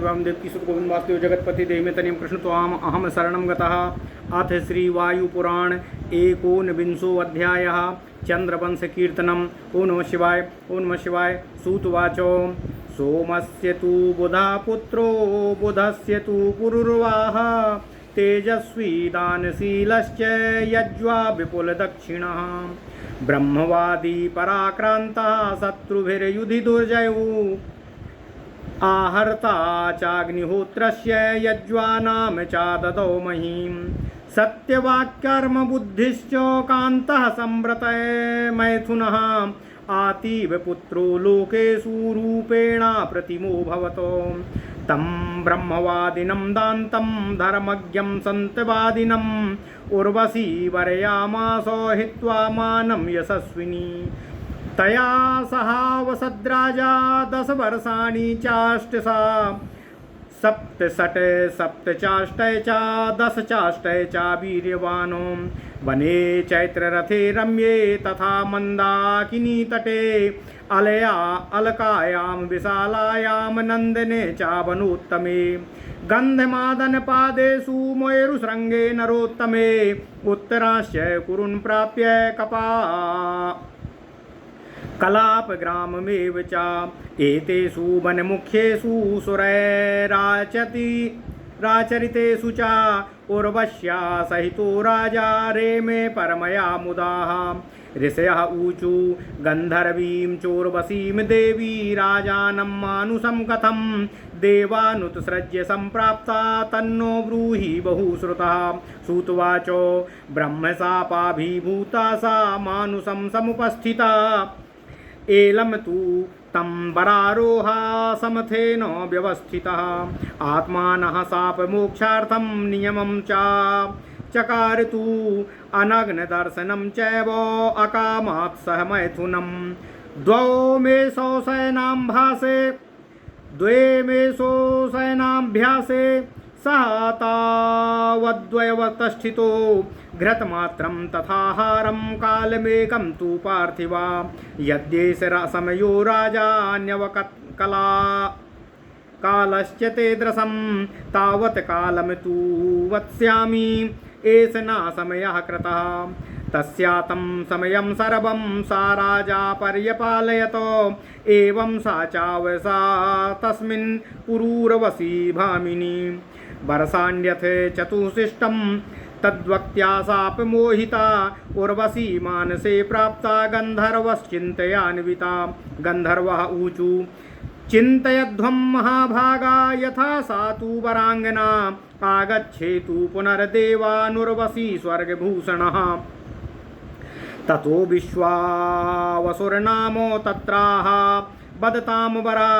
देवकी सुत गोविंद वासुदेव जगतपति देवमेतनियं कृष्ण त्वाम अहम शरणं गतः। अथ श्री वायुपुराण एकोनविंशोऽध्यायः चंद्रवंश कीर्तनम्। ओं नमः शिवाय। ओं नमः शिवाय। सूतवाचो सोमस्य तु बुधा पुत्रो बुधस्य तु पुरुर्वाह तेजस्वी दानशीलश्च यज्वा विपुलदक्षिणः ब्रह्मवादी पराक्रान्तः शत्रुभिर्युधि दुर्जयो आहर्ता चाग्निहोत्रस्य यज्वानां च ददौ महीं सत्यवाक्कर्म बुद्धिश्च कान्तः संव्रतः मैथुनः आतीव पुत्रो लोकेषु रूपेण प्रतिमो भवतो तं ब्रह्मवादिनं दान्तं धर्मज्ञं सत्यवादिनम् उर्वशी वरयामास हित्वा मानं यशस्विनी तया सहावसद्राजा 10 वर्षाणि चाष्टसा सप्तषट् सप्तचाष्टय च 10 चाष्टय च वीर्यवानो वने चैत्ररथे रम्ये तथा मन्दाकिनी तटे अलया अलकायां विशालायां नन्दने च वनोत्तमे गन्धमादनपादेषु मयूरशृङ्गे नरोत्तमे उत्तराश्च कुरुन् प्राप्य कलापग्राममेव च एतेषु वनमुख्येषु सुरैराचरितेषु च उर्वश्या सहितो राजा रेमे परमया मुदाः ऋषयः ऊचु गन्धर्वीं चोर्वशीं देवी राजानं मानुषं कथं देवानुत्सृज्य सम्प्राप्ता तन्नो ब्रूहि बहुश्रुतः। सूतवाचो ब्रह्मशापाभिभूता सा मानुषं समुपस्थिता एलं तु तं वरारोहा समथेन व्यवस्थितः आत्मानः शापमोक्षार्थं नियमं च चकारतु अनग्नदर्शनं चैव अकामात् सह मैथुनं द्वे मेषो शयनाभ्यासे सः तावद्वयवतष्ठितो घृतमात्रं तथाहारं कालमेकं तु पार्थिवा यद्येष समयो राजान्यवकला कालश्च ते द्रसं तावत् कालं तु वत्स्यामि एष न समयः कृतः तस्यातं समयं सर्वं सा राजा पर्यपालयत एवं सा चावसा तस्मिन् पुरूरवसी भामिनी वर्षाण्यथ चतुष्षष्टं तद्वक्त्या सापमोहिता उर्वशी मानसे प्राप्ता गन्धर्वश्चिन्तयान्विता गन्धर्वः ऊचु चिन्तयध्वं महाभागा यथा सा तु वराङ्गना आगच्छेतु पुनर्देवानुर्वशी स्वर्गभूषणः ततो विश्वावसुर्नामो तत्राह वदतां वरा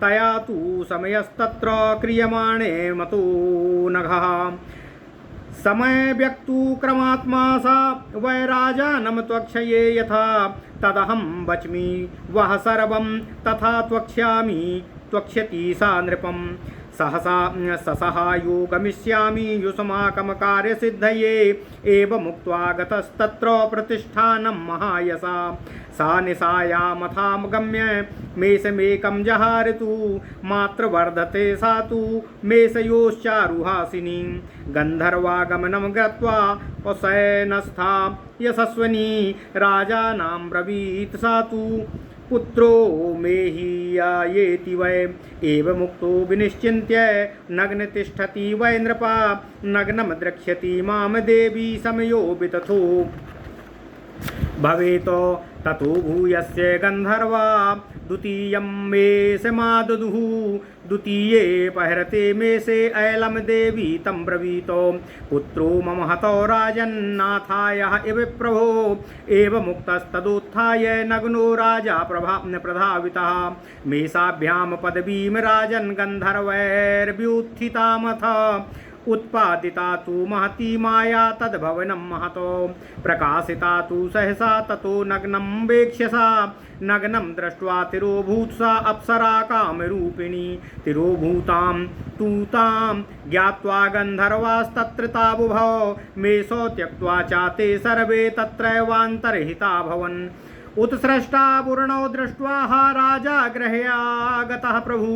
तया तु समयस्तत्र क्रियमाणे मतो नघः समय व्यक्तु क्रमात्मा सा वै राजानं त्वक्षये यथा तदहं वच्मि वह सर्वं तथा त्वक्ष्यामि त्वक्ष्यति सा नृपं सहसा ससहायो गमिष्यामि युष्माकं कार्यसिद्धये एवमुक्त्वा गतस्तत्र प्रतिष्ठानं महायशा सा निशायामथागम्य मेषमेकं जहारतु मातृवर्धते सा तु मेषयोश्चारुहासिनी गन्धर्वागमनं गत्वा शयनस्था यशस्विनी राजानां ब्रवीत् सा तु पुत्रो मे हि यायेति वै एवमुक्तो विनिश्चिन्त्य नग्न तिष्ठति वै नृपा नग्नं द्रक्ष्यति मां देवी समयो वितथो भवेत् ततो भूयस्य गन्धर्वा द्वितीयं मेषमाददुः द्वितीये पहरते मेषे ऐलं देवी तं ब्रवीत पुत्रो मम हतो राजन्नाथायः इव प्रभो एवमुक्तस्तदुत्थाय नग्नो राजा प्रधावितः मेषाभ्यां पदवीं राजन् गन्धर्वैर्व्युत्थितामथ उत्पादिता तु महती माया तद्भवनं महतो प्रकाशिता तु सहसा ततो नग्नं वीक्ष्य सा नग्नं दृष्ट्वा तिरोभूत सा अप्सरा कामरूपिणी तिरोभूतां तु तां ज्ञात्वा गन्धर्वास्तत्र ताबुभौ मेषौ त्यक्त्वा चाते सर्वे तत्रैवान्तर्हिता भवन् उत्सृष्टा पूर्णो दृष्ट्वा राजा गृह्यागतः प्रभु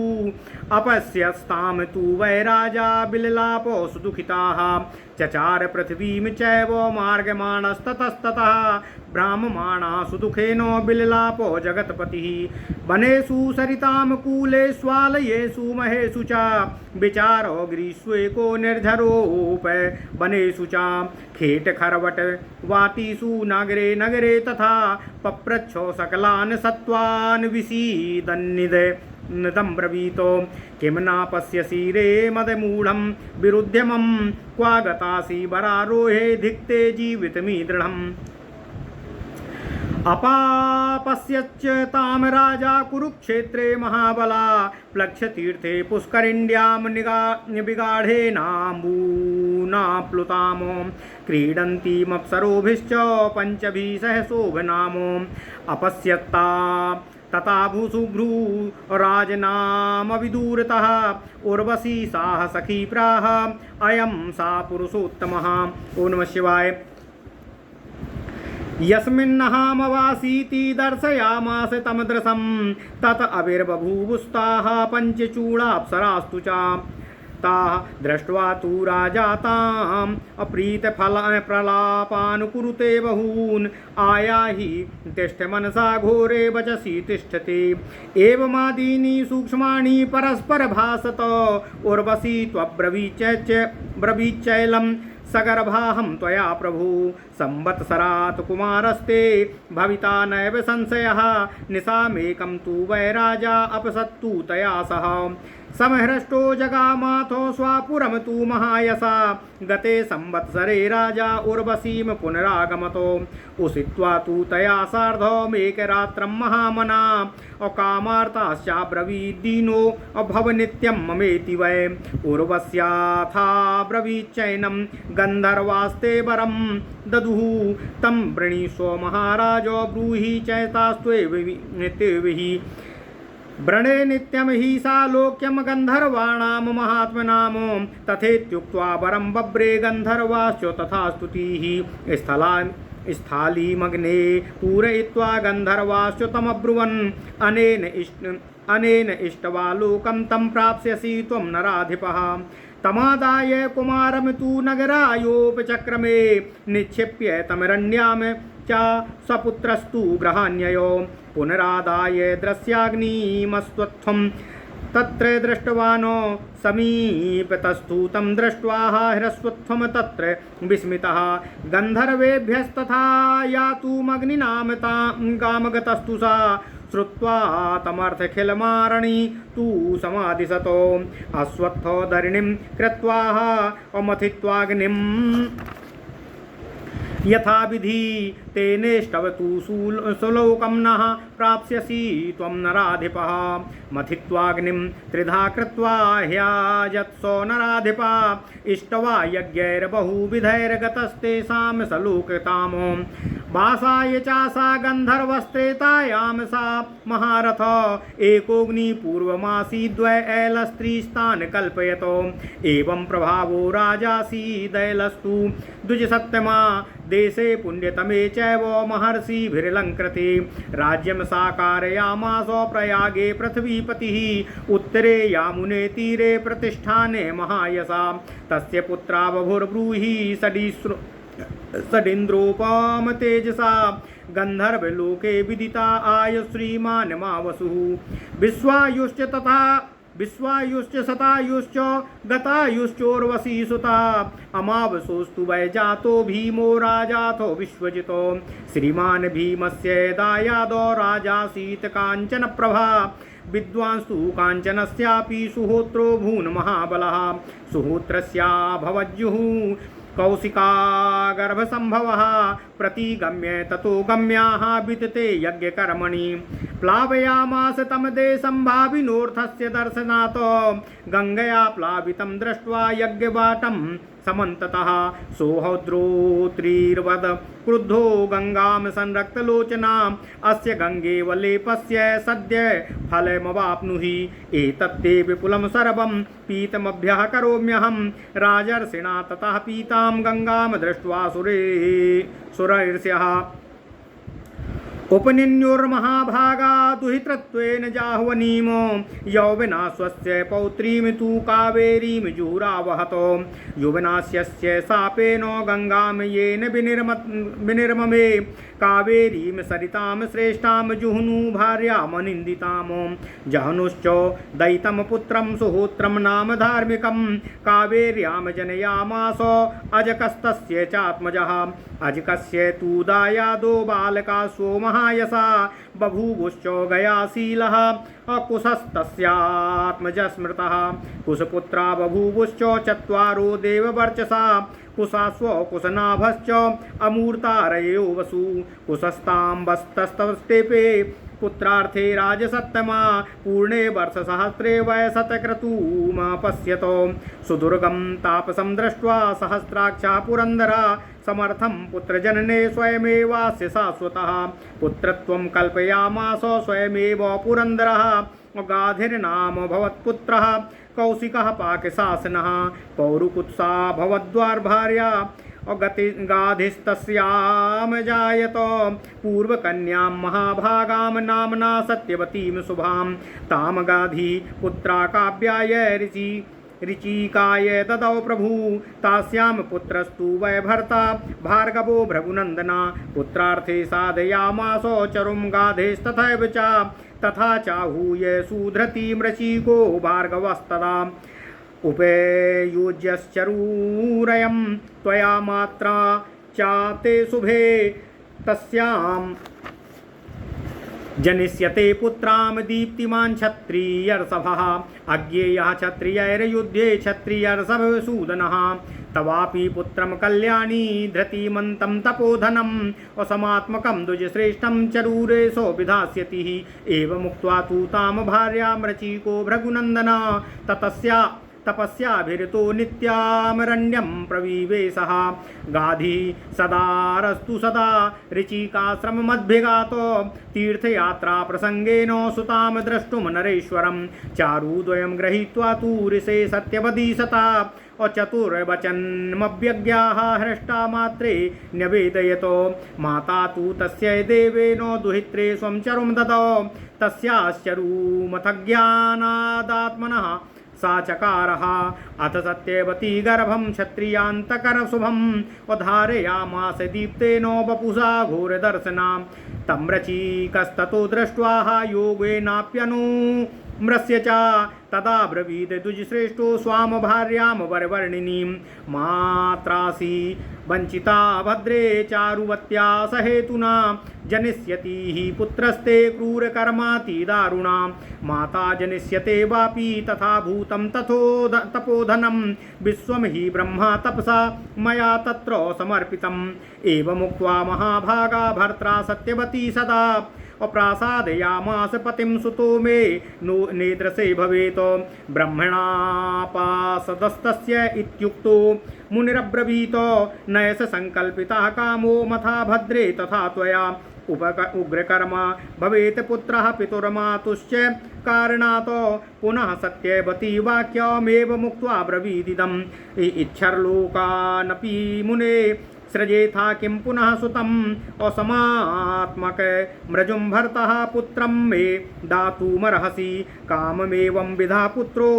अपश्यस्तां तु वै राजा बिललापो सुदुःखिताः चचार पृथ्वीं चैव मार्गमाणस्ततस्ततः भ्राम्यमाणा सुदुःखेन बिललापो जगत्पतिः वनेषु सरितां कूलेष्वालयेषु महेषु च विचारो ग्रीष्मेको निर्झरोप वनेषु च खेटखरवट वाटीषु नगरे नगरे तथा पप्रच्छो सकलान् सत्त्वान् विषीदन्निद नदं ब्रवीतो किं न पश्यसि रे मदमूढं विरुध्यमं क्वा गतासि वरारोहे धिक्ते जीवितमि दृढम् अपापश्यच्च ताम राजा कुरुक्षेत्रे महाबला प्लक्षतीर्थे पुष्करिण्यां विगाढेनाम्बूना प्लुतामो क्रीडन्तीमप्सरोभिश्च पञ्चभिः सहसोभनामो अपश्यत्ता तथा भूसुभ्रू राजनामविदूरतः उर्वशी साह सखी प्राह अयं सा पुरुषोत्तमः। ओम नमः शिवाय। यस्मिन्नहामवासीति दर्शयामास तमदृशं तत अविर्बभूवुस्ताः पञ्चचूडाप्सरास्तु च ताः दृष्ट्वा तु राजा ताम् अप्रीतप्रलापानुकुरुते बहून् आयाहि तिष्ठ मनसा घोरे वचसि तिष्ठते एवमादीनि सूक्ष्माणि परस्परभासत उर्वशी त्वब्रवीच्चैलं सगर्भाहं त्वया प्रभु संवत्सरात् कुमारस्ते भविता नैव संशयः निशामेकं तु वै राजा अपसत्तु तया सह समहृष्टो जगामाथो स्वापुरं तु महायसा गते संवत्सरे राजा उर्वशीं पुनरागमतो उषित्वा तु तया सार्धमेकरात्रं महामना अकामार्ताश्चाब्रवीद्दीनो अभव नित्यं ममेति वै उर्वश्याथाब्रवीच्चैनं गन्धर्वास्ते वरं ददुः तं वृणीष्व महाराजो ब्रूहि चैतास्त्वेविहि व्रणे नित्यं हि सालोक्यं गन्धर्वाणां महात्मनाम तथेत्युक्त्वा वरं बभ्रे गन्धर्वाश्च तथा स्तुतिः स्थालीमग्ने पूरयित्वा गन्धर्वाश्च तमब्रुवन् अनेन इष्ट्वा लोकं तं प्राप्स्यसि त्वं नराधिपः तमादाय कुमारं तु नगरायोपचक्रमे निक्षिप्य तमरण्यां च सपुत्रस्तु गृहान्ययो पुनरादाय द्रस्याग्निमस्त्वत्थं तत्र दृष्टवानो समीपतस्तु तं दृष्ट्वा ह्रस्वत्वं तत्र विस्मितः गन्धर्वेभ्यस्तथा यातुमग्निनां गामगतस्तु सा श्रुत्वा तमर्थखिलमारणी तु समादिशतो अश्वत्थो धरणिं कृत्वा अमथित्वाग्निम् यथा विधि तेनेष्टवतु सुलोकं नः प्राप्स्यसि त्वं नराधिपः मथित्वाग्निं त्रिधा कृत्वा ह्याजत्सो नराधिपा इष्ट्वा यज्ञैर्बहुविधैर्गतस्तेषां सलोकतामो वासाय चासा गन्धर्वस्त्रेतायां सा महारथ एकोऽग्निपूर्वमासीद्वैलस्त्रीस्तान् कल्पयतो एवं प्रभावो राजासीदैलस्तु द्विजसप्तमा देशे पुण्यतमे चैव महर्षिभिर्लङ्कृते राज्यं साकारयामास प्रयागे पृथ्वीपतिः उत्तरे यामुने तीरे प्रतिष्ठाने महायशा तस्य पुत्रा बभुर्ब्रूहि षडिन्द्रोपम तेजसा गन्धर्वलोके विदिता आयुश्रीमान् मावसुः विश्वायुश्च शतायुश्च गतायुश्चोर्वशी सुता अमावसोस्तु वै जातो भीमो राजाथो विश्वजितो श्रीमान् भीमस्य दायादो राजासीत् काञ्चन प्रभा विद्वांस्तु काञ्चनस्यापि सुहोत्रो भून् महाबलः सुहोत्रस्याभवज्युः कौशिकागर्भसम्भवः प्रतिगम्य ततो गम्याः वितते यज्ञकर्मणि प्लावयामास तं देशं भाविनोऽर्थस्य दर्शनात् गङ्गया प्लावितं दृष्ट्वा यज्ञवाटं समन्ततः सोऽहद्रोत्रीर्वद क्रुद्धो गङ्गां संरक्तलोचनाम् अस्य गङ्गेवलेपस्य सद्य फलमवाप्नुहि एतत्ते विपुलं सर्वं पीतमभ्यः करोम्यहं राजर्षिणा ततः पीतां गङ्गां दृष्ट्वा सुरैर्ष्यः उपनिन्योर्महाभागा दुहितृत्वेन जाह्वनीमो यौवना स्वस्य पौत्रीं तु कावेरीं जुहुरावहतो यौवनास्यस्य शापेनो गंगां येन विनिर्ममे कावेरीं सरितां श्रेष्ठां जुहुनु भार्यामनिन्दितां जहनुश्च दयितं पुत्रं सुहोत्रं नाम धार्मिकं कावेर्यां जनयामास अजकस्तस्य चात्मजः अजकस्य तु दायादो बालका स्वो महायसा बभूवुश्च गयाशीलः कुशस्तस्यात्मजस्मृतः कुशपुत्रा बभूवुश्च चत्वारो देववर्चसा कुशास्व कुशनाभश्च अमूर्तारयो वसु कुशस्ताम्बस्तस्तस्तेपे पुत्रार्थे राजसत्तमा पूर्णे वर्षसहस्रे वयसतक्रतुमपश्यतो सुदुर्गं तापसं दृष्ट्वा सहस्राक्षः पुरन्दरा समर्थं पुत्रजनने स्वयमेवास्य शाश्वतः पुत्रत्वं कल्पयामास स्वयमेव पुरन्दरः गाधिर्नाम भवत्पुत्रः कौशिकः पाकशासनः पौरुकुत्सा भवद्वार्भार्या गाधिस्तस्याम जायत पूर्वकन्यां महाभागां नाम्ना सत्यवतीं शुभां ताम गाधी पुत्रा काव्याय ऋचिकाय ददौ प्रभु तास्यां पुत्रस्तु वै भर्ता भार्गवो भृगुनन्दना पुत्रार्थे साधयामास चरुं गाधेस्तथैव च तथा चाहूय सुधृतिं ऋचिको भार्गवस्तदा उपेयुज्यश्चरूरयं त्वया मात्रा चाते शुभे तस्यां जनिष्यते पुत्रां दीप्तिमान् क्षत्रियर्षभः अज्ञेयः क्षत्रियैर्युद्धे क्षत्रियर्षभसूदनः तवापि पुत्रं कल्याणी धृतिमन्तं तपोधनम् असमात्मकं द्विजश्रेष्ठं चरूरेशो विधास्यति एवमुक्त्वा तु तां भार्यां ऋचिको भृगुनन्दन तपस्याभिरतो नित्यामरण्यं प्रविवेशः गाधी सदारस्तु सदा ऋचिकाश्रममद्भिगातो तीर्थयात्रा प्रसंगेन सुतां द्रष्टुं नरेश्वरं चारुद्वयं गृहीत्वा तु ऋषे सत्यवदीसता अचतुर्वचनमव्यज्ञाः हृष्टा मात्रे न्यवेदयतो माता तु तस्यै देवेन दुहित्रे स्वं चरुं ददौ तस्याश्चरूमथज्ञानादात्मनः सा चकारः अथ सत्यवती गर्भं क्षत्रियान्तकरशुभम् उद्धारयामास दीप्तेन वपुषा घोरदर्शनां तं ऋचिकस्ततो दृष्ट्वा योगेनाप्यनुमृश्य च तदा ब्रवीद द्विजश्रेष्ठो स्वाम भार्यां वरवर्णिनीं मात्रासि वञ्चिता भद्रे चारुवत्या सहेतुना जनिष्यति हि पुत्रस्ते क्रूरकर्माति दारुणा माता जनिष्यते वापि तथा भूतं तपोधनं विश्वं हि ब्रह्मा तपसा मया तत्र समर्पितम् एवमुक्त्वा महाभागा भर्त्रा सत्यवती सदा अप्रासादयामास पतिं सुतो मे नो नेद्रसे भवेत् ब्रह्मणापासदस्तस्य इत्युक्तो मुनिरब्रवीत नयस संकल्पितः कामो मथा भद्रे तथा त्वया उग्रकर्म भवेत् पुत्रः पितुर्मातुश्च कारणात् पुनः सत्यवती वाक्यमेव मुक्त्वा ब्रवीदिदम् इच्छर्लोकानपि मुने सृजेथा किं पुनः सुतम् असमात्मक मृजुं भर्तः पुत्रं मे दातुमर्हसि काममेवं विधा पुत्रो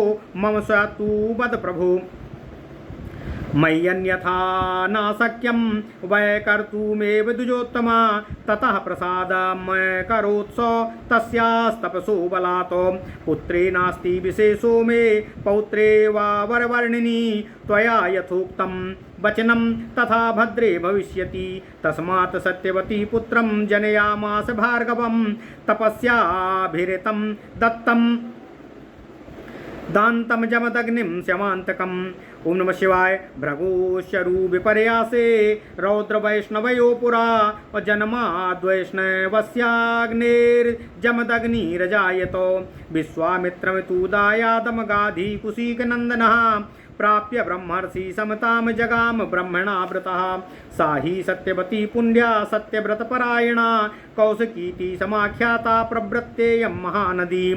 मम स तु वद प्रभो मय्यन्यथा न शक्यं वै कर्तुमेव द्विजोत्तमा ततः प्रसादं करोत्स तस्यास्तपसो बलात् पुत्रे नास्ति विशेषो मे पौत्रे वा वरवर्णिनी त्वया यथोक्तं वचनं तथा भद्रे भविष्यति तस्मात् सत्यवती पुत्रं जनयामास भार्गवं तपस्याभिरतं दत्तं दान्तं जमदग्निं शमान्तकम् ओम नमः शिवाय। भृगुशरु विपर्यासे रौद्रवैष्णवयो पुरा जन्माद्वैष्णवस्याग्निर्जमदग्निरजायतो विश्वामित्रं तु दायादमगाधी कुशीकनन्दनः प्राप्य ब्रह्मर्षि समतां जगाम ब्रह्मणावृतः सा हि सत्यवती पुण्या सत्यव्रतपरायणा कौशिकीति समाख्याता प्रवृत्तेयं महानदी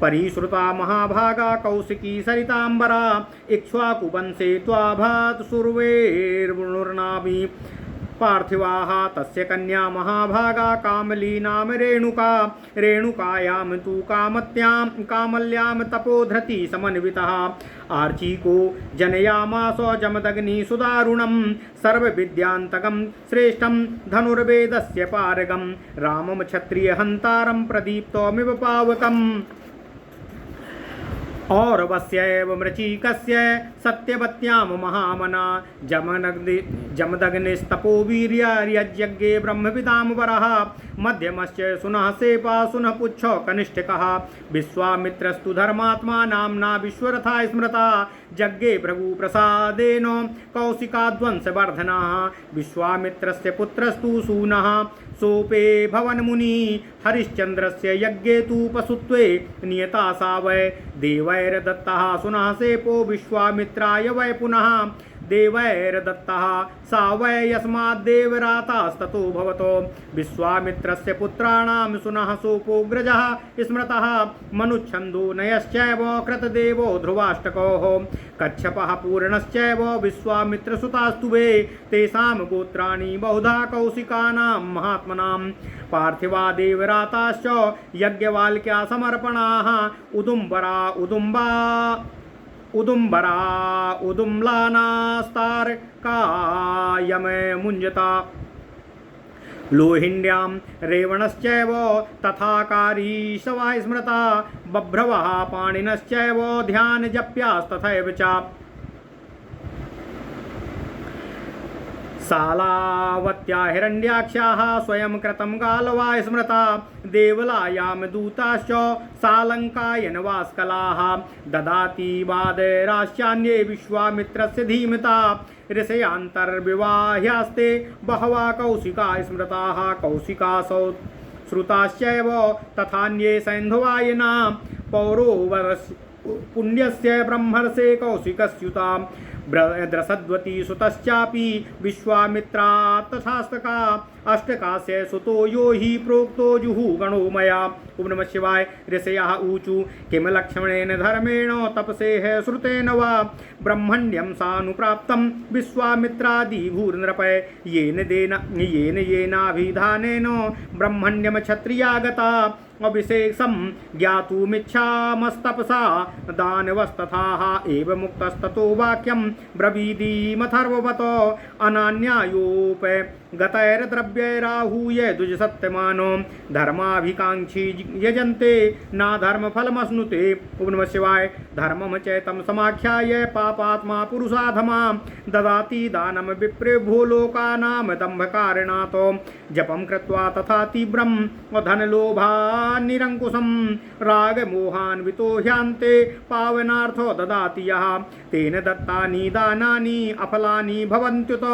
परिश्रुता महाभागा कौशिकी सरितांबरा इक्ष्वाकुवंशे त्वाभात सुर्वेर्वुर्नाभि पार्थिवाः तस्य कन्या महाभागा कामली नाम रेणुका रेणुकायां तु कामल्यां तपोधृति समन्वितः आर्चीको जनयामास जमदग्नि सुदारुणं सर्वविद्यान्तकं श्रेष्ठं धनुर्वेदस्य पारगं रामं क्षत्रियहन्तारं प्रदीप्तमिव पावकम् और वस्यैव मृचीकस्य सत्यवत्यां महामना जमदग्निस्तपो वीर्यज्ञे ब्रह्मविदां वरः मध्यमश्च सुनः सेपा सुनः पुच्छो कनिष्ठकः विश्वामित्रस्तु धर्मात्मा नाम्ना विश्वरथा स्मृता यज्ञे भृगुप्रसादेन कौशिकाध्वंसवर्धनः विश्वामित्रस्य पुत्रस्तु सूनः सोपे भवन्मुनि हरिश्चन्द्रस्य यज्ञे तु पशुत्वे नियता सा वै देवैर्दत्तः सुनः सेपो विश्वामित्राय वै पुनः देवैर्दत्तः सा वै यस्माद्देवरातास्ततो भवतो विश्वामित्रस्य पुत्राणां सुनः सोपोग्रजः स्मृतः मनुच्छन्दो नयश्चैव कृतदेवो ध्रुवाष्टकोः कच्छपः पूर्णश्चैव विश्वामित्रसुतास्तु वे तेषां गोत्राणि बहुधा कौशिकानां महात्मनां पार्थिवा देवराताश्च यज्ञवाल्क्या समर्पणाः उदुम्बरा उदुम्लानास्तार्कायमे मुञ्जता लोहिण्यां रेवणश्चैव तथाकारीशवा स्मृता बभ्रवः पाणिनश्चैव ध्यानजप्यास्तथैव च सालावत्या हिरण्याक्ष्याः स्वयं कृतं गालवा स्मृता देवलायां दूताश्च सालङ्कायनवास्कलाः ददाति वादैराश्चान्ये विश्वामित्रस्य धीमता ऋषयान्तर्विवाह्यास्ते बहवः कौशिका स्मृताः कौशिकासौ श्रुताश्चैव तथान्ये सैन्धवायना पौरोवरस्य पुण्यस्य ब्रह्मर्षे कौशिकस्युता द्रसद्वती सुतश्चापि विश्वामित्रा तथास्तका अष्टकास्य सुतो यो हि प्रोक्तो जुहुगणो मया। ओम नमः शिवाय। ऋषयः ऊचु किम लक्ष्मणेन धर्मेण तपसेह श्रुतेन वा ब्रह्मण्यं सानुप्राप्तं विश्वामित्रादिभूर्नृपय येनाभिधानेन ब्रह्मण्यं क्षत्रियागता अभिषेकं ज्ञातुमिच्छामस्तपसा दानवस्तथाः एव मुक्तस्ततो वाक्यं ब्रवीदीमथर्ववतो अनान्यायोप गतैर्द्रव्यैराहूय द्विजसत्यमानो धर्माभिकाङ्क्षी यजन्ते नाधर्मफलमश्नुते। ओम नमः शिवाय। धर्मं चैतं समाख्याय पापात्मा पुरुषाधमा ददाति दानं विप्रेभ्यो लोकानां दम्भकारिणातो जपं कृत्वा तथा तीव्रं धनलोभान्निरङ्कुशं रागमोहान्वितो ह्यान्ते पावनार्थो ददाति यः तेन दत्तानि दानानि अफलानि भवन्त्युत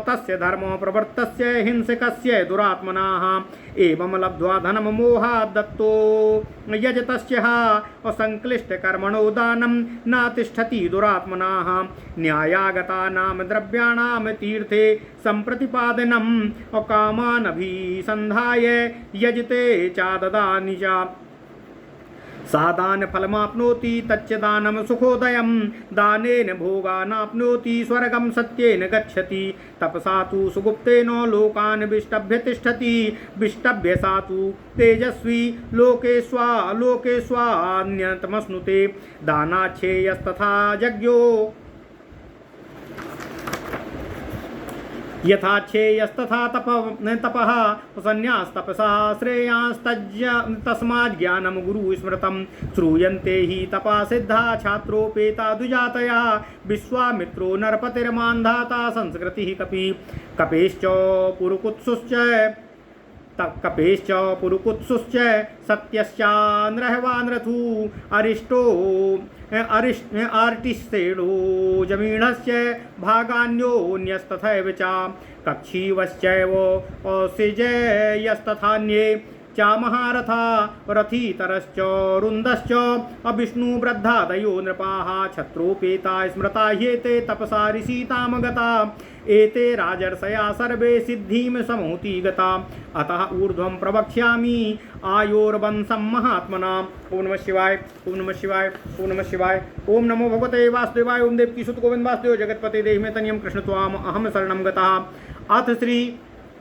तस्य धर्मो प्रवर्तस्य हिंसकस्य दुरात्मनाः एवं लब्ध्वा धनं मोहात् दत्तो यजतस्य असंक्लिष्टकर्मणो दानं नातिष्ठति दुरात्मनाः न्यायागतानां द्रव्याणां तीर्थे सम्प्रतिपादनम् अकामानभिसन्धाय यजते चाददानि च सादान फलमाप्नोति तच्च दानं सुखोदयं दानेन भोगानाप्नोति स्वर्गं सत्येन गच्छति तपसा तु सुगुप्तेन लोकान् विष्टभ्य तिष्ठति विष्टभ्य सा तु तेजस्वी लोके स्वान्यतमश्नुते दानाच्छेयस्तथा यज्ञो यथाच्छेयस्तथा तपः संन्यास्तपसा श्रेयांस्तस्मात् ज्ञानं गुरु स्मृतं श्रूयन्ते हि तपा सिद्धा छात्रोपेता द्विजातया विश्वामित्रो नरपतिर्मान्धाता संस्कृतिः कपेश्च पुरुकुत्सुश्च सत्यश्चान्द्रहवानृथु आर्टिस्तेडो जमीनस्य भागान्योन्यस्तथैव च कक्षीवश्चैव औसिजेयस्तथान्ये च महारथा रथीतरश्च रुन्दश्च अविष्णुवृद्धादयो नृपाः क्षत्रोपेता स्मृता ह्येते तपसा ऋषितामगता एते राजर्षया सर्वे सिद्धिं समूति गता अतः ऊर्ध्वं प्रवक्ष्यामि आयोर्वंशं महात्मना। ओम नमः शिवाय। ओम नमः शिवाय। ओम नमः शिवाय। ओम नमो भगवते वासुदेवाय। ओम देवकी सुत गोविंद वासुदेव जगतपते देहि मे तनियं कृष्ण त्वाम अहम शरणं गतः अथ श्री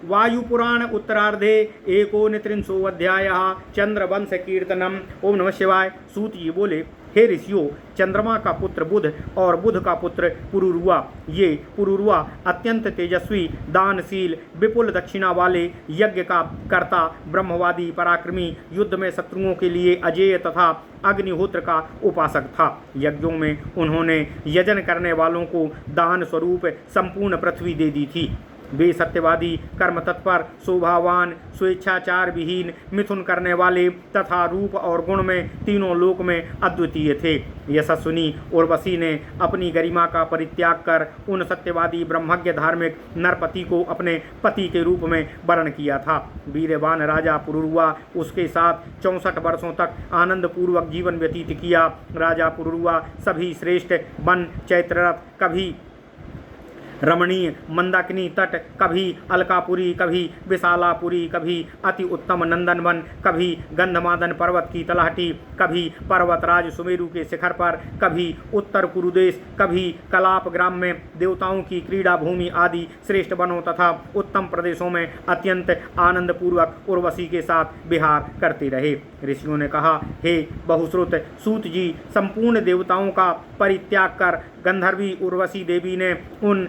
वायुपुराण उत्तरार्धे एकोनत्रिंशोऽध्यायः चंद्रवंश कीर्तनम। ओम नमः शिवाय। सूत जी बोले, हे ऋषियों, चंद्रमा का पुत्र बुध और बुध का पुत्र पुरुरुआ, ये पुरुरुआ अत्यंत तेजस्वी, दानशील, विपुल दक्षिणा वाले, यज्ञ का कर्ता, ब्रह्मवादी, पराक्रमी, युद्ध में शत्रुओं के लिए अजेय तथा अग्निहोत्र का उपासक था। यज्ञों में उन्होंने यजन करने वालों को दान स्वरूप संपूर्ण पृथ्वी दे दी थी। वे सत्यवादी, कर्म तत्पर, शोभावान, स्वेच्छाचार विहीन, मिथुन करने वाले तथा रूप और गुण में तीनों लोक में अद्वितीय थे। यशस्विनी उर्वशी ने अपनी गरिमा का परित्याग कर उन सत्यवादी ब्रह्मज्ञ धार्मिक नरपति को अपने पति के रूप में वर्ण किया था। वीरवान राजा पुरुरुआ उसके साथ 64 वर्षों तक आनंद पूर्वक जीवन व्यतीत किया। राजा पुरुरुआ सभी श्रेष्ठ वन, चैत्ररथ, कभी रमणीय मंदाकिनी तट, कभी अलकापुरी, कभी विशालापुरी, कभी अति उत्तम नंदनवन, कभी गंधमादन पर्वत की तलहटी, कभी पर्वतराज सुमेरु के शिखर पर, कभी उत्तर कुरुदेश, कभी कलाप ग्राम में देवताओं की क्रीड़ा भूमि आदि श्रेष्ठ वनों तथा उत्तम प्रदेशों में अत्यंत आनंद पूर्वक उर्वशी के साथ विहार करते रहे। ऋषियों ने कहा, हे बहुश्रुत सूत जी, संपूर्ण देवताओं का परित्याग कर गंधर्वी उर्वशी देवी ने उन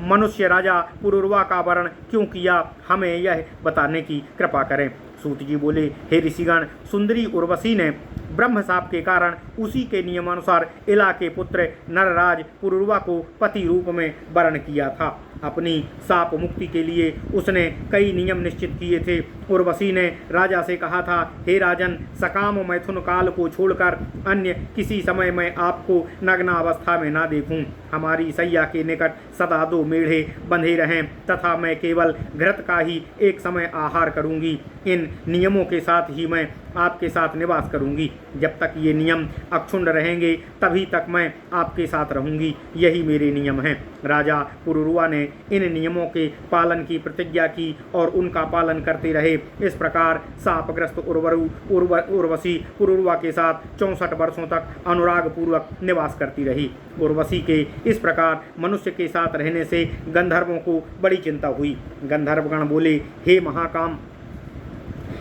मनुष्य राजा पुरुरुआ का वर्ण क्यों किया, हमें यह बताने की कृपा करें। सूत जी बोले, हे ऋषिगण, सुंदरी उर्वशी ने ब्रह्म शाप के कारण उसी के नियमानुसार इला के पुत्र नरराज पुरुरुआ को पति रूप में वर्ण किया था। अपनी शाप मुक्ति के लिए उसने कई नियम निश्चित किए थे। उर्वशी ने राजा से कहा था, हे राजन, सकाम मैथुन काल को छोड़कर अन्य किसी समय मैं आपको नग्नावस्था में ना देखूं। हमारी सैया के निकट सदा 2 मेढ़े बंधे रहें तथा मैं केवल घृत का ही एक समय आहार करूंगी। इन नियमों के साथ ही मैं आपके साथ निवास करूंगी। जब तक ये नियम अक्षुण्ण रहेंगे तभी तक मैं आपके साथ रहूंगी। यही मेरे नियम हैं। राजा पुरुरुआ ने इन नियमों के पालन की प्रतिज्ञा की और उनका पालन करते रहे। इस प्रकार शापग्रस्त उर्वशी पुरुरुआ के साथ 64 वर्षों तक अनुराग पूर्वक निवास करती रही। उर्वशी के इस प्रकार मनुष्य के साथ रहने से गंधर्वों को बड़ी चिंता हुई। गंधर्वगण बोले, हे महाकाम,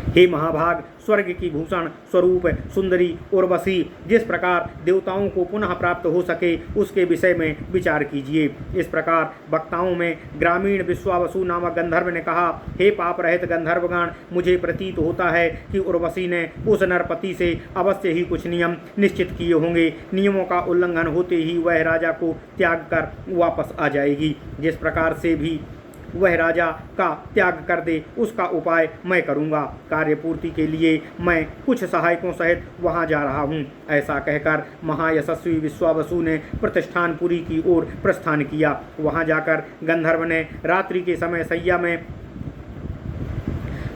हे महाभाग, स्वर्ग की भूषण स्वरूप सुंदरी उर्वशी जिस प्रकार देवताओं को पुनः प्राप्त हो सके उसके विषय में विचार कीजिए। इस प्रकार वक्ताओं में ग्रामीण विश्वावसु नामक गंधर्व ने कहा, हे पाप रहित गंधर्वगण, मुझे प्रतीत होता है कि उर्वशी ने उस नरपति से अवश्य ही कुछ नियम निश्चित किए होंगे। नियमों का उल्लंघन होते ही वह राजा को त्याग कर वापस आ जाएगी। जिस प्रकार से भी वह राजा का त्याग कर दे उसका उपाय मैं करूंगा। कार्य पूर्ति के लिए मैं कुछ सहायकों सहित वहां जा रहा हूं। ऐसा कहकर महायशस्वी विश्वावसु ने प्रतिष्ठानपुरी की ओर प्रस्थान किया। वहां जाकर गंधर्व ने रात्रि के समय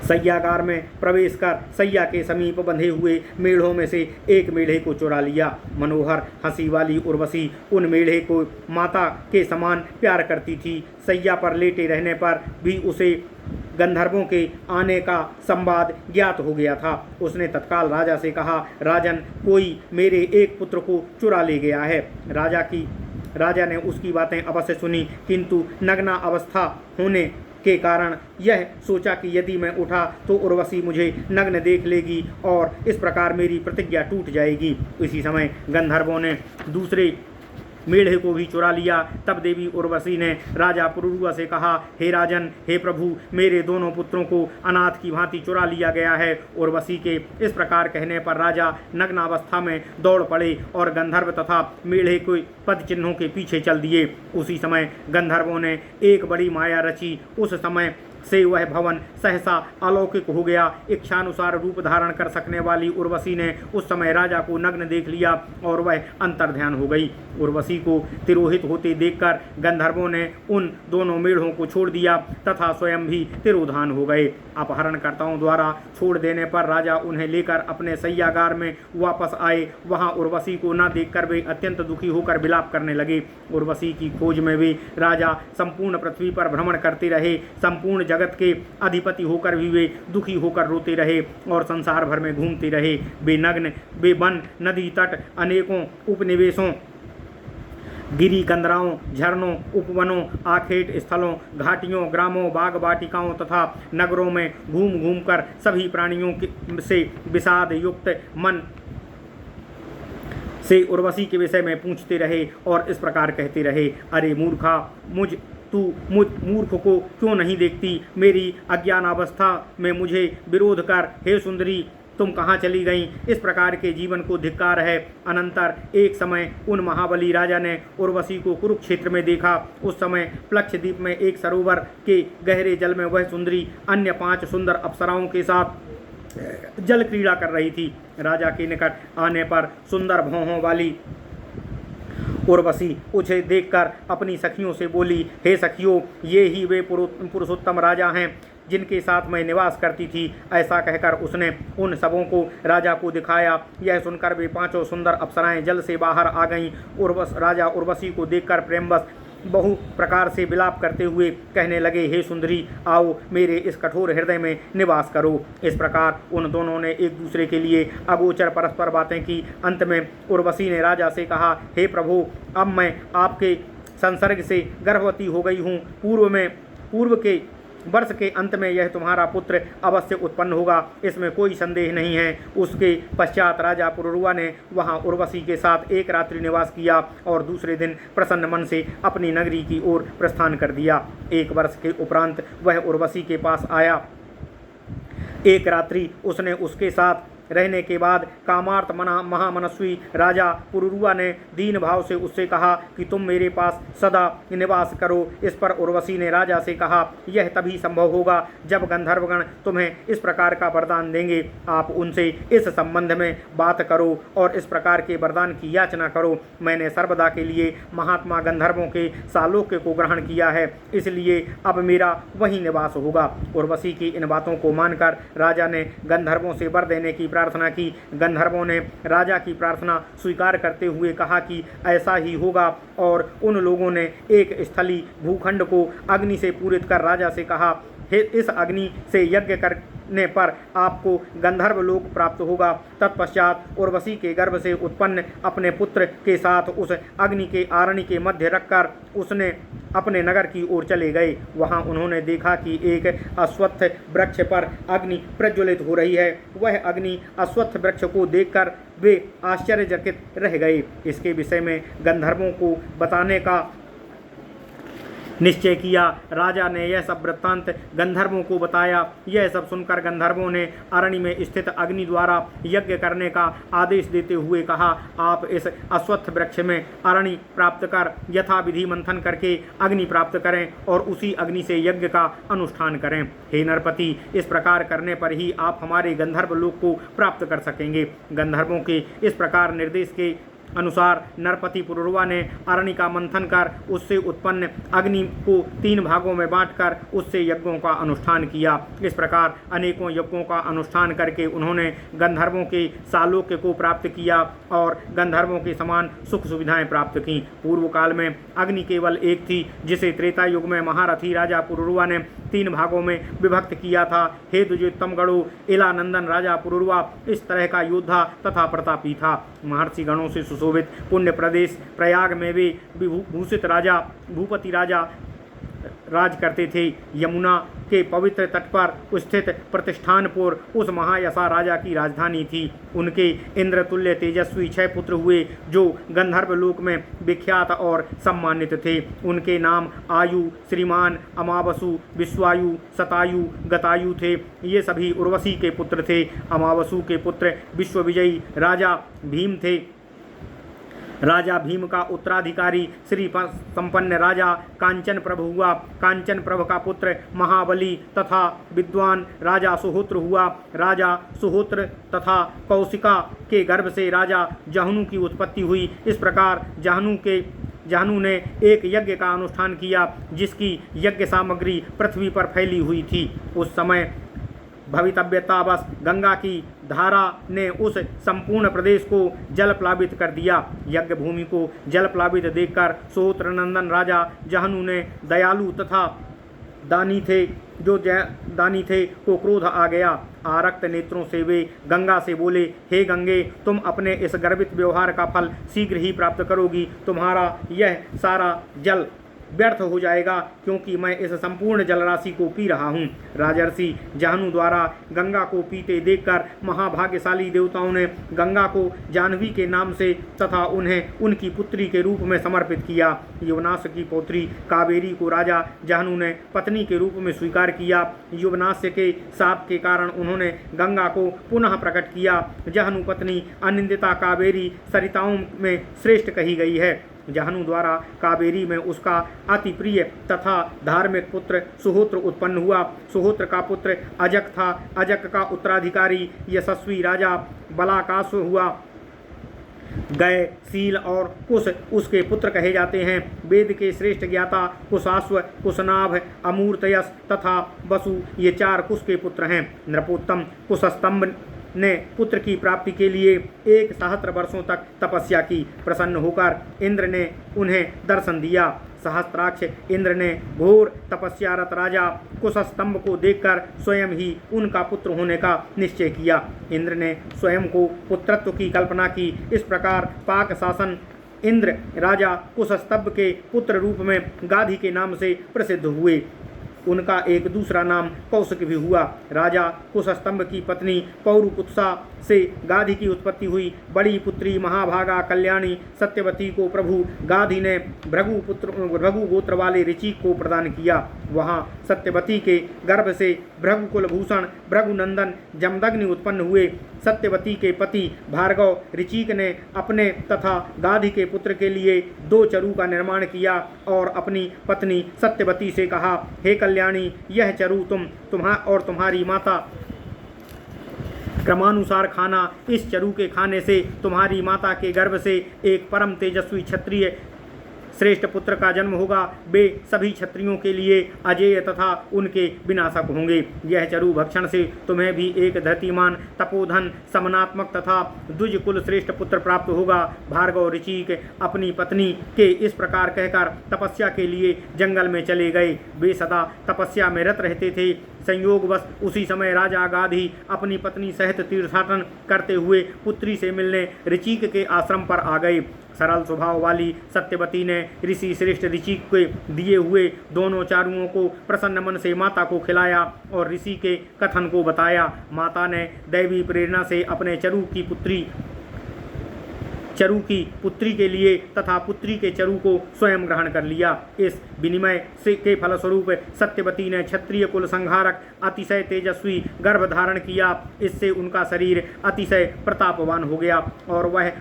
सैयागार में प्रवेश कर सैया के समीप बंधे हुए मेढ़ों में से एक मेढ़े को चुरा लिया। मनोहर हंसी वाली उर्वशी उन मेढ़े को माता के समान प्यार करती थी। सैया पर लेटे रहने पर भी उसे गंधर्वों के आने का संवाद ज्ञात हो गया था। उसने तत्काल राजा से कहा, राजन, कोई मेरे एक पुत्र को चुरा ले गया है। राजा ने उसकी बातें अवश्य सुनी, किंतु नग्ना अवस्था होने के कारण यह सोचा कि यदि मैं उठा तो उर्वशी मुझे नग्न देख लेगी और इस प्रकार मेरी प्रतिज्ञा टूट जाएगी। इसी समय गंधर्वों ने दूसरे मेढ़े को भी चुरा लिया। तब देवी उर्वशी ने राजा पुरुरुआ से कहा, हे राजन, हे प्रभु, मेरे दोनों पुत्रों को अनाथ की भांति चुरा लिया गया है। उर्वशी के इस प्रकार कहने पर राजा नग्नावस्था में दौड़ पड़े और गंधर्व तथा मेढ़े के पद चिन्हों के पीछे चल दिए। उसी समय गंधर्वों ने एक बड़ी माया रची। उस समय से वह भवन सहसा अलौकिक हो गया। इच्छानुसार रूप धारण कर सकने वाली उर्वशी ने उस समय राजा को नग्न देख लिया और वह अंतर्ध्यान हो गई। उर्वशी को तिरोहित होते देखकर गंधर्वों ने उन दोनों मेढ़ों को छोड़ दिया तथा स्वयं भी तिरोधान हो गए। अपहरणकर्ताओं द्वारा छोड़ देने पर राजा उन्हें लेकर अपने सैयागार में वापस आए। वहां उर्वशी को न देखकर वे अत्यंत दुखी होकर विलाप करने लगे। उर्वशी की खोज में वे राजा संपूर्ण पृथ्वी पर भ्रमण करते रहे। संपूर्ण जगत के अधिपति होकर भी वे दुखी होकर रोते रहे और संसार भर में घूमते रहे। वे नग्न, वे वन, नदी तट, अनेकों उपनिवेशों गिरी कंदराओं, झरनों, उपवनों, आखेट स्थलों, घाटियों, ग्रामों, बाग वाटिकाओं तथा नगरों में घूम घूम कर सभी प्राणियों से विषाद युक्त मन से उर्वशी के विषय में पूछते रहे और इस प्रकार कहते रहे, अरे मूर्खा, मुझ मूर्ख को क्यों नहीं देखती? मेरी अज्ञानावस्था में मुझे विरोध कर हे सुंदरी, तुम कहाँ चली गई? इस प्रकार के जीवन को धिक्कार है। अनंतर एक समय उन महाबली राजा ने उर्वशी को कुरुक्षेत्र में देखा। उस समय प्लक्षद्वीप में एक सरोवर के गहरे जल में वह सुंदरी अन्य 5 सुंदर अप्सराओं के साथ जल क्रीड़ा कर रही थी। राजा के निकट आने पर सुंदर भौहों वाली उर्वशी उसे देखकर अपनी सखियों से बोली, हे सखियों, ये ही वे पुरुषोत्तम राजा हैं जिनके साथ मैं निवास करती थी। ऐसा कहकर उसने उन सबों को राजा को दिखाया। यह सुनकर वे 5 सुंदर अप्सराएं जल से बाहर आ गईं। राजा उर्वशी को देखकर प्रेमवश बहु प्रकार से विलाप करते हुए कहने लगे, हे सुंदरी, आओ मेरे इस कठोर हृदय में निवास करो। इस प्रकार उन दोनों ने एक दूसरे के लिए अगोचर परस्पर बातें की। अंत में उर्वशी ने राजा से कहा, हे प्रभु, अब मैं आपके संसर्ग से गर्भवती हो गई हूँ। पूर्व के वर्ष के अंत में यह तुम्हारा पुत्र अवश्य उत्पन्न होगा, इसमें कोई संदेह नहीं है। उसके पश्चात राजा पुरुरवा ने वहां उर्वशी के साथ एक रात्रि निवास किया और दूसरे दिन प्रसन्न मन से अपनी नगरी की ओर प्रस्थान कर दिया। 1 वर्ष के उपरांत वह उर्वशी के पास आया। एक रात्रि उसने उसके साथ रहने के बाद कामार्थ महामनस्वी राजा पुरुरवा ने दीन भाव से उससे कहा कि तुम मेरे पास सदा निवास करो। इस पर उर्वशी ने राजा से कहा, यह तभी संभव होगा जब गंधर्वगण तुम्हें इस प्रकार का वरदान देंगे। आप उनसे इस संबंध में बात करो और इस प्रकार के वरदान की याचना करो। मैंने सर्वदा के लिए महात्मा गंधर्वों के सालोक्य को ग्रहण किया है, इसलिए अब मेरा वहीं निवास होगा। उर्वशी की इन बातों को मानकर राजा ने गंधर्वों से वर देने की प्रार्थना की। गंधर्वों ने राजा की प्रार्थना स्वीकार करते हुए कहा कि ऐसा ही होगा और उन लोगों ने एक स्थली भूखंड को अग्नि से पूरित कर राजा से कहा, हे, इस अग्नि से यज्ञ करने पर आपको गंधर्व लोक प्राप्त होगा। तत्पश्चात उर्वशी के गर्भ से उत्पन्न अपने पुत्र के साथ उस अग्नि के आरण्य के मध्य रखकर उसने अपने नगर की ओर चले गए। वहां उन्होंने देखा कि एक अश्वत्थ वृक्ष पर अग्नि प्रज्वलित हो रही है। वह अग्नि अश्वत्थ वृक्ष को देखकर वे आश्चर्यचकित रह गए। इसके विषय में गंधर्वों को बताने का निश्चय किया। राजा ने यह सब वृत्तांत गंधर्वों को बताया। यह सब सुनकर गंधर्वों ने अरण्य में स्थित अग्नि द्वारा यज्ञ करने का आदेश देते हुए कहा, आप इस अश्वत्थ वृक्ष में अरण्य प्राप्त कर यथाविधि मंथन करके अग्नि प्राप्त करें और उसी अग्नि से यज्ञ का अनुष्ठान करें। हे नरपति, इस प्रकार करने पर ही आप हमारे गंधर्व लोक को प्राप्त कर सकेंगे। गंधर्वों के इस प्रकार निर्देश के अनुसार नरपति पुरुरवा ने अरण्य का मंथन कर उससे उत्पन्न अग्नि को 3 भागों में बांटकर उससे यज्ञों का अनुष्ठान किया। इस प्रकार अनेकों यज्ञों का अनुष्ठान करके उन्होंने गंधर्वों के सालोक्य को प्राप्त किया और गंधर्वों के समान सुख सुविधाएं प्राप्त की। पूर्व काल में अग्नि केवल एक थी, जिसे त्रेता युग में महारथी राजा पुरुरवा ने 3 भागों में विभक्त किया था। हे द्विजोत्तम गणों, इला नंदन राजा पुरुरवा इस तरह का योद्धा तथा प्रतापी था। महर्षि गणों से सुशोभित पुण्य प्रदेश प्रयाग में वे भूषित राजा भूपति राजा राज करते थे। यमुना के पवित्र तट पर स्थित प्रतिष्ठानपुर उस महायशा राजा की राजधानी थी। उनके इंद्रतुल्य तेजस्वी 6 पुत्र हुए जो गंधर्व लोक में विख्यात और सम्मानित थे। उनके नाम आयु, श्रीमान, अमावसु, विश्वायु, शतायु, गतायु थे। ये सभी उर्वशी के पुत्र थे। अमावसु के पुत्र विश्वविजयी राजा भीम थे। राजा भीम का उत्तराधिकारी श्री संपन्न राजा कांचन प्रभ हुआ। कांचन प्रभ का पुत्र महाबली तथा विद्वान राजा सुहोत्र हुआ। राजा सुहोत्र तथा कौशिका के गर्भ से राजा जहनु की उत्पत्ति हुई। इस प्रकार जहनु ने एक यज्ञ का अनुष्ठान किया, जिसकी यज्ञ सामग्री पृथ्वी पर फैली हुई थी। उस समय भवितव्यतावश गंगा की धारा ने उस संपूर्ण प्रदेश को जल प्लावित कर दिया। यज्ञ भूमि को जल प्लावित देखकर सुहोत्र नंदन राजा जहनु ने दयालु तथा दानी थे को क्रोध आ गया। आरक्त नेत्रों से वे गंगा से बोले, हे गंगे, तुम अपने इस गर्वित व्यवहार का फल शीघ्र ही प्राप्त करोगी। तुम्हारा यह सारा जल व्यर्थ हो जाएगा, क्योंकि मैं इस संपूर्ण जलराशि को पी रहा हूँ। राजर्षि जाहनु द्वारा गंगा को पीते देखकर महाभाग्यशाली देवताओं ने गंगा को जाह्नवी के नाम से तथा उन्हें उनकी पुत्री के रूप में समर्पित किया। युवनाश की पौत्री कावेरी को राजा जाहनु ने पत्नी के रूप में स्वीकार किया। युवनाश के शाप के कारण उन्होंने गंगा को पुनः प्रकट किया। जाहनु पत्नी अनिंदिता कावेरी सरिताओं में श्रेष्ठ कही गई है। जाहनु द्वारा कावेरी में उसका अति प्रिय तथा धार्मिक पुत्र सुहोत्र उत्पन्न हुआ। सुहोत्र का पुत्र अजक था। अजक का उत्तराधिकारी यशस्वी राजा बलाकासु हुआ। गय, सील और कुश उसके पुत्र कहे जाते हैं। वेद के श्रेष्ठ ज्ञाता कुशाश्व, कुशनाभ, अमूर्तयस तथा वसु ये 4 कुश के पुत्र हैं। नृपोत्तम कुशस्तंभ ने पुत्र की प्राप्ति के लिए 1 सहस्त्र वर्षों तक तपस्या की। प्रसन्न होकर इंद्र ने उन्हें दर्शन दिया। सहस्त्राक्ष इंद्र ने घोर तपस्यारत राजा कुशस्तंभ को देखकर स्वयं ही उनका पुत्र होने का निश्चय किया। इंद्र ने स्वयं को पुत्रत्व की कल्पना की। इस प्रकार पाक शासन इंद्र राजा कुशस्तंभ के पुत्र रूप में गाधी के नाम से प्रसिद्ध हुए। उनका एक दूसरा नाम कौशिक भी हुआ। राजा कुशस्तंभ की पत्नी पौरुपुत्सा से गाधी की उत्पत्ति हुई। बड़ी पुत्री महाभागा कल्याणी सत्यवती को प्रभु गाधी ने भृगु गोत्र वाले ऋचिक को प्रदान किया। वहाँ सत्यवती के गर्भ से भृगु कुलभूषण भृगुनंदन जमदग्नि उत्पन्न हुए। सत्यवती के पति भार्गव ऋचिक ने अपने तथा गाधी के पुत्र के लिए 2 चरु का निर्माण किया और अपनी पत्नी सत्यवती से कहा, हे कल्याणी, यह चरु तुम्हारी माता क्रमानुसार खाना। इस चरु के खाने से तुम्हारी माता के गर्भ से एक परम तेजस्वी क्षत्रिय श्रेष्ठ पुत्र का जन्म होगा। वे सभी क्षत्रियों के लिए अजेय तथा उनके विनाशक होंगे। यह चरु भक्षण से तुम्हें भी एक धृतिमान तपोधन समनात्मक तथा द्विज कुल श्रेष्ठ पुत्र प्राप्त होगा। भार्गव ऋचिक अपनी पत्नी के इस प्रकार कहकर तपस्या के लिए जंगल में चले गए। वे सदा तपस्या में रत रहते थे। संयोगवश उसी समय राजा गाधी अपनी पत्नी सहित तीर्थाटन करते हुए पुत्री से मिलने ऋचिक के आश्रम पर आ गए। सरल स्वभाव वाली सत्यवती ने ऋषि श्रेष्ठ ऋचिक के दिए हुए दोनों चारुओं को प्रसन्न मन से माता को खिलाया और ऋषि के कथन को बताया। माता ने दैवी प्रेरणा से अपने चरु की पुत्री के लिए तथा पुत्री के चरु को स्वयं ग्रहण कर लिया। इस विनिमय से के फलस्वरूप सत्यवती ने क्षत्रिय कुल संहारक अतिशय तेजस्वी गर्भ धारण किया। इससे उनका शरीर अतिशय प्रतापवान हो गया और वह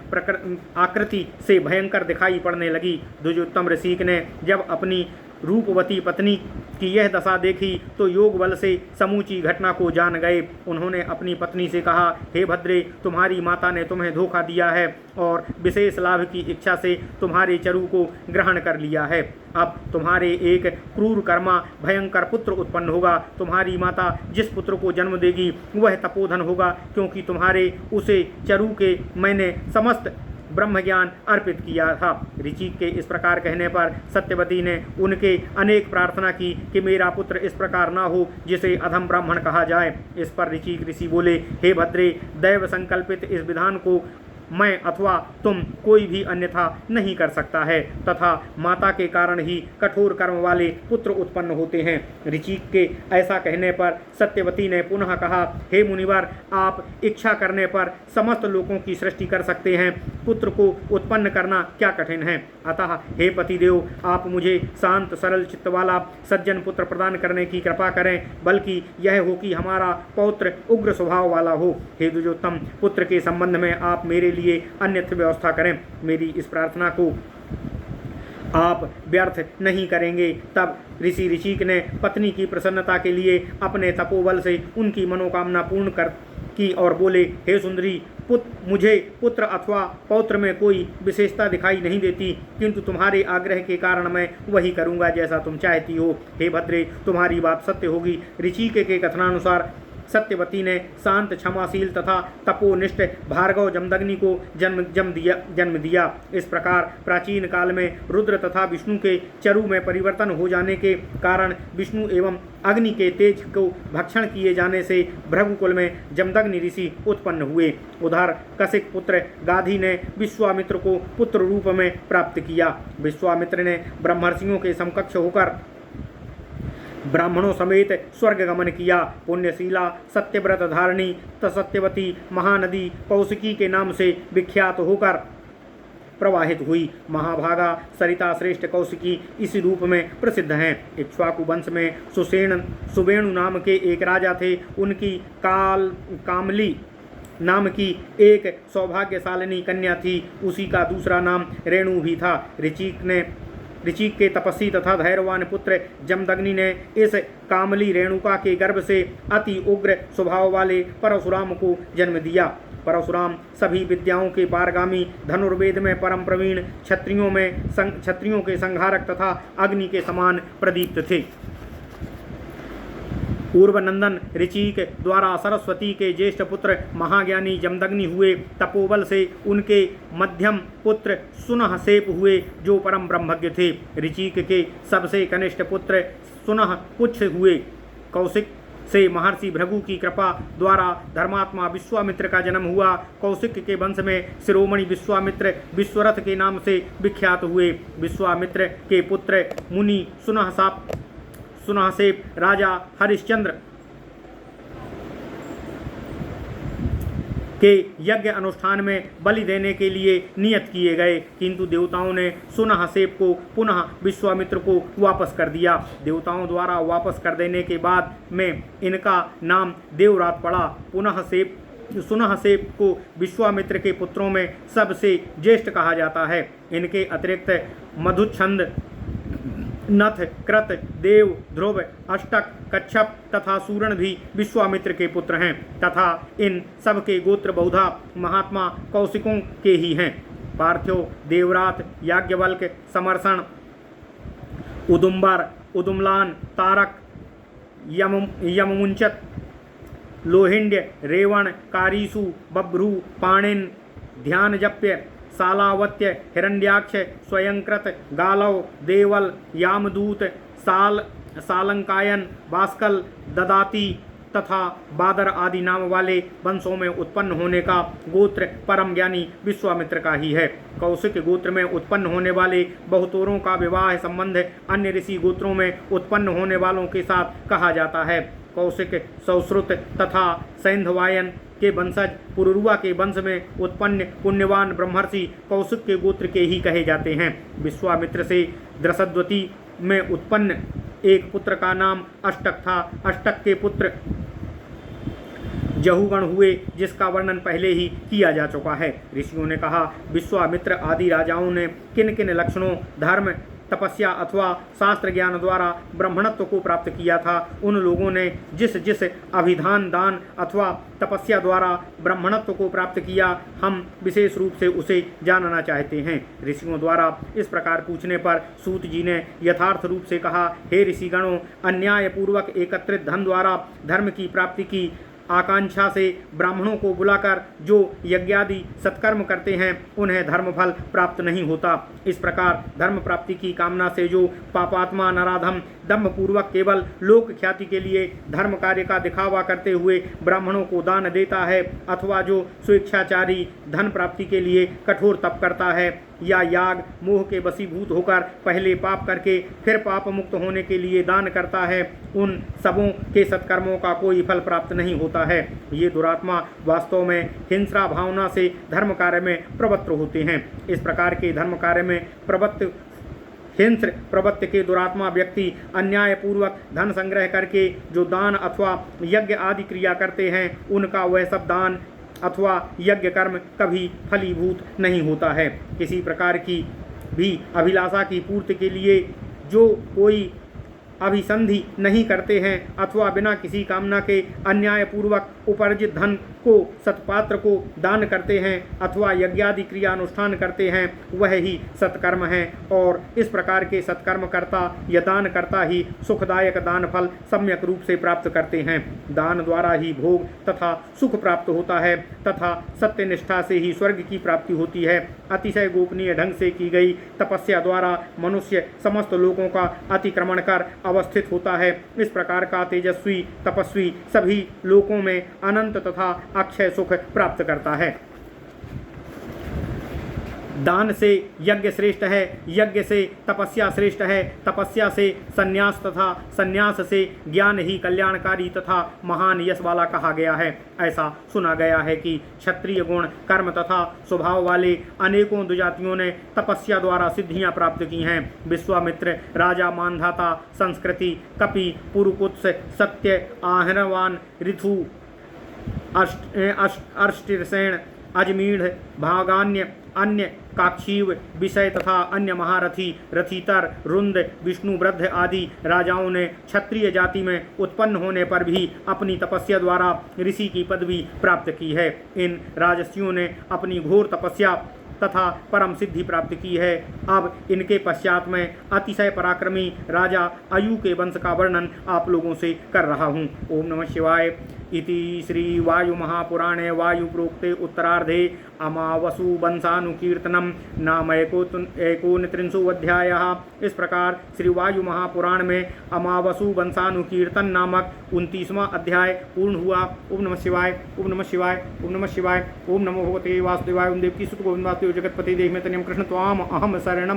आकृति से भयंकर दिखाई पड़ने लगी। द्विजोत्तम ऋषिक ने जब अपनी रूपवती पत्नी की यह दशा देखी तो योग बल से समूची घटना को जान गए। उन्होंने अपनी पत्नी से कहा, हे भद्रे, तुम्हारी माता ने तुम्हें धोखा दिया है और विशेष लाभ की इच्छा से तुम्हारे चरु को ग्रहण कर लिया है। अब तुम्हारे एक क्रूर कर्मा भयंकर पुत्र उत्पन्न होगा। तुम्हारी माता जिस पुत्र को जन्म देगी वह तपोधन होगा, क्योंकि तुम्हारे उसे चरु के मैंने समस्त ब्रह्म ज्ञान अर्पित किया था। ऋचिक के इस प्रकार कहने पर सत्यवती ने उनके अनेक प्रार्थना की कि मेरा पुत्र इस प्रकार ना हो जिसे अधम ब्राह्मण कहा जाए। इस पर ऋचिक ऋषि बोले, हे भद्रे, दैव संकल्पित इस विधान को मैं अथवा तुम कोई भी अन्यथा नहीं कर सकता है तथा माता के कारण ही कठोर कर्म वाले पुत्र उत्पन्न होते हैं। ऋचिक के ऐसा कहने पर सत्यवती ने पुनः कहा, हे मुनिवर, आप इच्छा करने पर समस्त लोगों की सृष्टि कर सकते हैं। पुत्र को उत्पन्न करना क्या कठिन है। अतः हे पतिदेव, आप मुझे शांत सरल चित्त वाला सज्जन पुत्र प्रदान करने की कृपा करें, बल्कि यह हो कि हमारा पौत्र उग्र स्वभाव वाला हो। हे द्विजोत्तम, पुत्र के संबंध में आप मेरे लिए अन्यत्र व्यवस्था करें। मेरी इस प्रार्थना को आप व्यर्थ नहीं करेंगे। तब ऋषि ऋचिक ने पत्नी की प्रसन्नता के लिए अपने तपोबल से उनकी मनोकामना पूर्ण कर की और बोले, हे सुंदरी, मुझे पुत्र अथवा पौत्र में कोई विशेषता दिखाई नहीं देती, किंतु तुम्हारे आग्रह के कारण मैं वही करूंगा जैसा तुम चाहती हो। हे भद्रे, तुम्हारी बात सत्य होगी। ऋचिक के कथनानुसार सत्यवती ने शांत, क्षमाशील तथा तपोनिष्ठ भार्गव जमदग्नि को जन्म दिया। इस प्रकार प्राचीन काल में रुद्र तथा विष्णु के चरु में परिवर्तन हो जाने के कारण विष्णु एवं अग्नि के तेज को भक्षण किए जाने से भृगुकुल में जमदग्नि ऋषि उत्पन्न हुए। उधर कशिक पुत्र गाधी ने विश्वामित्र को पुत्र रूप में प्राप्त किया। विश्वामित्र ने ब्रह्मर्षियों के समकक्ष होकर ब्राह्मणों समेत स्वर्ग गमन किया। पुण्यशीला सत्यव्रत धारिणी सत्यवती महानदी कौशिकी के नाम से विख्यात होकर प्रवाहित हुई। महाभागा सरिता श्रेष्ठ कौशिकी इस रूप में प्रसिद्ध हैं। इक्ष्वाकु वंश में सुवेणु नाम के एक राजा थे। उनकी कामली नाम की एक सौभाग्यशालिनी कन्या थी। उसी का दूसरा नाम रेणु भी था। ऋचिक के तपस्वी तथा धैर्यवान पुत्र जमदग्नि ने इस कामली रेणुका के गर्भ से अति उग्र स्वभाव वाले परशुराम को जन्म दिया। परशुराम सभी विद्याओं के पारगामी, धनुर्वेद में परम प्रवीण, क्षत्रियों के संहारक तथा अग्नि के समान प्रदीप्त थे। पूर्वनंदन ऋचिक द्वारा सरस्वती के ज्येष्ठ पुत्र महाज्ञानी जमदग्नि हुए। तपोबल से उनके मध्यम पुत्र सुनहसेप हुए जो परम ब्रह्मज्ञ थे। ऋचिक के सबसे कनिष्ठ पुत्र सुनहपुच्छ हुए। कौशिक से महर्षि भृगु की कृपा द्वारा धर्मात्मा विश्वामित्र का जन्म हुआ। कौशिक के वंश में शिरोमणि विश्वामित्र विश्वरथ के नाम से विख्यात हुए। विश्वामित्र के पुत्र मुनि सुनहसेप राजा हरिश्चंद्र के यज्ञ अनुष्ठान में बलि देने के लिए नियत किए गए, किंतु देवताओं ने सुनहसेप को पुनः विश्वामित्र को वापस कर दिया। देवताओं द्वारा वापस कर देने के बाद में इनका नाम देवरात पड़ा। सुनहसेप को विश्वामित्र के पुत्रों में सबसे ज्येष्ठ कहा जाता है। इनके अतिरिक्त मधुच्छंद, नथ, कृत, देव, ध्रुव, अष्टक, कच्छप तथा सूरण भी विश्वामित्र के पुत्र हैं तथा इन सब के गोत्र बहुधा महात्मा कौशिकों के ही हैं। पार्थिव, देवरात, याज्ञवल्क, समर्षण, उदुम्बर, उदुमलान, तारक, यममुंचत, लोहिंड्य, रेवण, कारीसु, बभ्रू, पाणिन, ध्यानजप्य, सालावत्य, हिरण्याक्ष, स्वयंकृत, गालव, देवल, यामदूत, सालंकायन, बास्कल, ददाती तथा बादर आदि नाम वाले वंशों में उत्पन्न होने का गोत्र परम ज्ञानी विश्वामित्र का ही है। कौशिक गोत्र में उत्पन्न होने वाले बहुतोरों का विवाह संबंध अन्य ऋषि गोत्रों में उत्पन्न होने वालों के साथ कहा जाता है। कौशिक, सौश्रुत तथा सैंधवायन के वंशज पुरुरुआ के वंश में उत्पन्न पुण्यवान ब्रह्मर्षि कौशिक के गोत्र के ही कहे जाते हैं। विश्वामित्र से द्रसद्वती में उत्पन्न एक पुत्र का नाम अष्टक था। अष्टक के पुत्र जहुगण हुए, जिसका वर्णन पहले ही किया जा चुका है। ऋषियों ने कहा, विश्वामित्र आदि राजाओं ने किन किन लक्षणों, धर्म, तपस्या अथवा शास्त्र ज्ञान द्वारा ब्राह्मणत्व को प्राप्त किया था, उन लोगों ने जिस जिस अभिधान, दान अथवा तपस्या द्वारा ब्राह्मणत्व को प्राप्त किया, हम विशेष रूप से उसे जानना चाहते हैं। ऋषियों द्वारा इस प्रकार पूछने पर सूत जी ने यथार्थ रूप से कहा, हे ऋषिगणों, अन्यायपूर्वक एकत्रित धन द्वारा धर्म की प्राप्ति की आकांक्षा से ब्राह्मणों को बुलाकर जो यज्ञादि सत्कर्म करते हैं, उन्हें धर्मफल प्राप्त नहीं होता। इस प्रकार धर्म प्राप्ति की कामना से जो पापात्मा नराधम दम्भपूर्वक केवल लोक ख्याति के लिए धर्म कार्य का दिखावा करते हुए ब्राह्मणों को दान देता है, अथवा जो स्वेच्छाचारी धन प्राप्ति के लिए कठोर तप करता है या याग मोह के वशीभूत होकर पहले पाप करके फिर पाप मुक्त होने के लिए दान करता है, उन सबों के सत्कर्मों का कोई फल प्राप्त नहीं होता है। ये दुरात्मा वास्तव में हिंसा भावना से धर्म कार्य में प्रवृत्त होते हैं। इस प्रकार के धर्म कार्य में हिंस्र प्रवृत्ति के दुरात्मा व्यक्ति अन्यायपूर्वक धन संग्रह करके जो दान अथवा यज्ञ आदि क्रिया करते हैं, उनका वह सब दान अथवा यज्ञ कर्म कभी फलीभूत नहीं होता है। किसी प्रकार की भी अभिलाषा की पूर्ति के लिए जो कोई अभिसंधि नहीं करते हैं अथवा बिना किसी कामना के अन्यायपूर्वक उपार्जित धन को सत्पात्र को दान करते हैं अथवा यज्ञादि क्रिया अनुष्ठान करते हैं, वह ही सत्कर्म है। और इस प्रकार के सत्कर्म करता या दान करता ही सुखदायक दान फल सम्यक रूप से प्राप्त करते हैं। दान द्वारा ही भोग तथा सुख प्राप्त होता है तथा सत्य निष्ठा से ही स्वर्ग की प्राप्ति होती है। अतिशय गोपनीय ढंग से की गई तपस्या द्वारा मनुष्य समस्त लोगों का अतिक्रमण कर अवस्थित होता है। इस प्रकार का तेजस्वी तपस्वी सभी लोकों में अनंत तथा अक्षय सुख प्राप्त करता है। दान से यज्ञ श्रेष्ठ है, यज्ञ से तपस्या श्रेष्ठ है, तपस्या से संन्यास तथा संन्यास से ज्ञान ही कल्याणकारी तथा महान यश वाला कहा गया है। ऐसा सुना गया है कि क्षत्रिय गुण कर्म तथा स्वभाव वाले अनेकों दुजातियों ने तपस्या द्वारा सिद्धियां प्राप्त की हैं। विश्वामित्र, राजा मानधाता, संस्कृति, कपि, पुरुकुत्स, सत्य, आहरवान, ऋथु, अर्ष्टिसेन, अजमीढ़, भागान्य, अन्य काक्षीव, विषय तथा अन्य महारथी, रथितर, रुंद, विष्णु वृद्ध आदि राजाओं ने क्षत्रिय जाति में उत्पन्न होने पर भी अपनी तपस्या द्वारा ऋषि की पदवी प्राप्त की है। इन राजर्षियों ने अपनी घोर तपस्या तथा परम सिद्धि प्राप्त की है। अब इनके पश्चात में अतिशय पराक्रमी राजा अयु के वंश का वर्णन आप लोगों से कर रहा हूँ। ओम नमः शिवाय। इति श्री वायु महापुराणे वायु प्रोक्ते उत्तरार्धे अमावसु वंशानुकीर्तनम नाम एकोनत्रिंशोऽध्यायः। इस प्रकार श्री वायु महापुराण में अमावसु वंशानुकीर्तन नामक 29वां अध्याय पूर्ण हुआ। ओम नमः शिवाय, ओम नमः शिवाय, ओम नमः शिवाय। ओम नमो भगवते वासुदेवाय। ओम देवकी सुत गोविंद वासुदेव जगतपति देव में तनियम कृष्ण त्वाम अहम शरणम